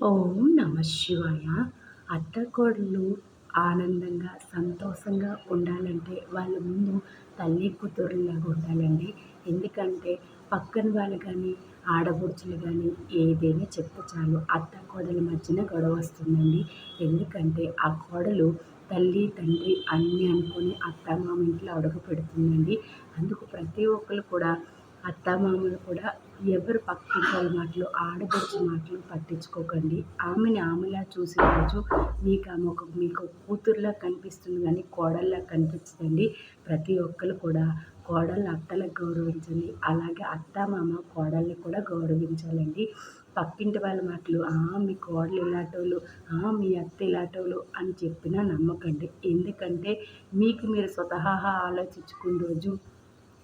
ఓం నమ శివాయ. అత్తకోడళ్ళు ఆనందంగా, సంతోషంగా ఉండాలంటే వాళ్ళ ముందు తల్లి కూతురులాగా ఉండాలండి. ఎందుకంటే పక్కన వాళ్ళు కానీ, ఆడపడుచులు కానీ ఏదైనా చెప్తే చాలు అత్తాకోడళ్ళ మధ్యన గొడవ వస్తుందండి. ఎందుకంటే ఆ కోడలు తల్లి, తండ్రి అన్నీ అనుకొని అత్తామామ ఇంట్లో అడుగు పెడుతుందండి. అందుకు ప్రతి ఒక్కళ్ళు కూడా అత్తామామలు కూడా ఎవరు పక్కింటి వాళ్ళ మాటలు, ఆడపడుచు మాటలు పట్టించుకోకండి. ఆమెని ఆమెలా చూసి రోజు మీకు కూతురులా కనిపిస్తుంది కానీ కోడల్లా కనిపించదండి. ప్రతి ఒక్కరు కూడా కోడళ్ళ అత్తలకు గౌరవించండి. అలాగే అత్తామామ కోడల్ని కూడా గౌరవించాలండి. పక్కింటి వాళ్ళ మాటలు మీ కోడలు ఇలాంటోళ్ళు, మీ అత్త ఇలాంటోళ్ళు అని చెప్పినా నమ్మకండి. ఎందుకంటే మీకు మీరు స్వతహాగా ఆలోచించుకున్న రోజు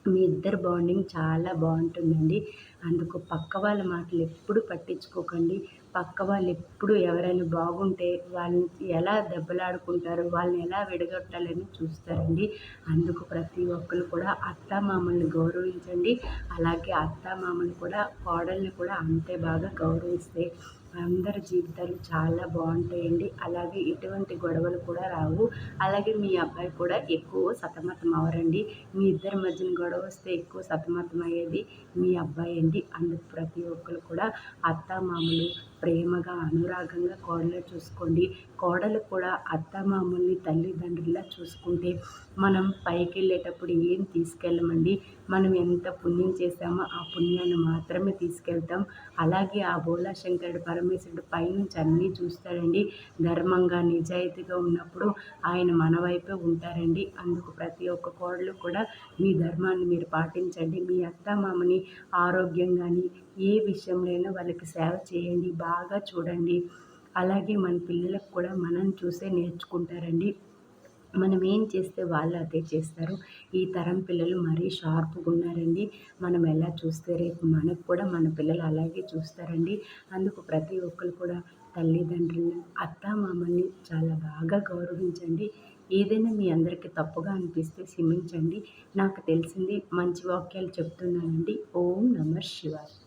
మీ ఇద్దరి బాండింగ్ చాలా బాగుంటుందండి. అందుకు పక్క వాళ్ళ మాటలు ఎప్పుడు పట్టించుకోకండి. పక్క వాళ్ళు ఎప్పుడు ఎవరైనా బాగుంటే వాళ్ళని ఎలా దెబ్బలాడుకుంటారు, వాళ్ళని ఎలా విడగొట్టాలని చూస్తారండి. అందుకు ప్రతి ఒక్కరు కూడా అత్తామామల్ని గౌరవించండి. అలాగే అత్తామామలు కూడా కోడల్ని కూడా అంతే బాగా గౌరవిస్తే అందరి జీవితాలు చాలా బాగుంటాయండి. అలాగే ఎటువంటి గొడవలు కూడా రావు. అలాగే మీ అబ్బాయి కూడా ఎక్కువ సతమతం అవ్వరండి. మీ ఇద్దరి మధ్యన గొడవ వస్తే ఎక్కువ సతమతం అయ్యేది మీ అబ్బాయి అండి. అందుకు ప్రతి ఒక్కరు కూడా అత్తామామలు ప్రేమగా, అనురాగంగా కోడలు చూసుకోండి. కోడలు కూడా అత్తామామల్ని తల్లిదండ్రులా చూసుకుంటే మనం పైకి వెళ్ళేటప్పుడు ఏం తీసుకెళ్ళమండి. మనం ఎంత పుణ్యం చేశామో ఆ పుణ్యాన్ని మాత్రమే తీసుకెళ్తాం. అలాగే ఆ బోలా శంకరుడు పరమేశ్వరుడు పైనుంచి అన్నీ చూస్తాడండి. ధర్మంగా, నిజాయితీగా ఉన్నప్పుడు ఆయన మన వైపే ఉంటారండి. అందుకు ప్రతి ఒక్క కోడలు కూడా మీ ధర్మాన్ని మీరు పాటించండి. మీ అత్తామామని ఆరోగ్యం కానీ ఏ విషయంలోనైనా వాళ్ళకి సేవ చేయండి. బాగా చూడండి. అలాగే మన పిల్లలకు కూడా మనం చూసే నేర్చుకుంటారండి. మనం ఏం చేస్తే వాళ్ళు అదే చేస్తారు. ఈ తరం పిల్లలు మరీ షార్ప్గా ఉన్నారండి. మనం ఎలా చూస్తే రేపు మనకు కూడా మన పిల్లలు అలాగే చూస్తారండి. అందుకు ప్రతి ఒక్కరు కూడా తల్లిదండ్రులను, అత్తామామల్ని చాలా బాగా గౌరవించండి. ఏదైనా మీ అందరికీ తప్పుగా అనిపిస్తే క్షమించండి. నాకు తెలిసింది మంచి వాక్యాలు చెప్తున్నానండి. ఓం నమ శివాయ.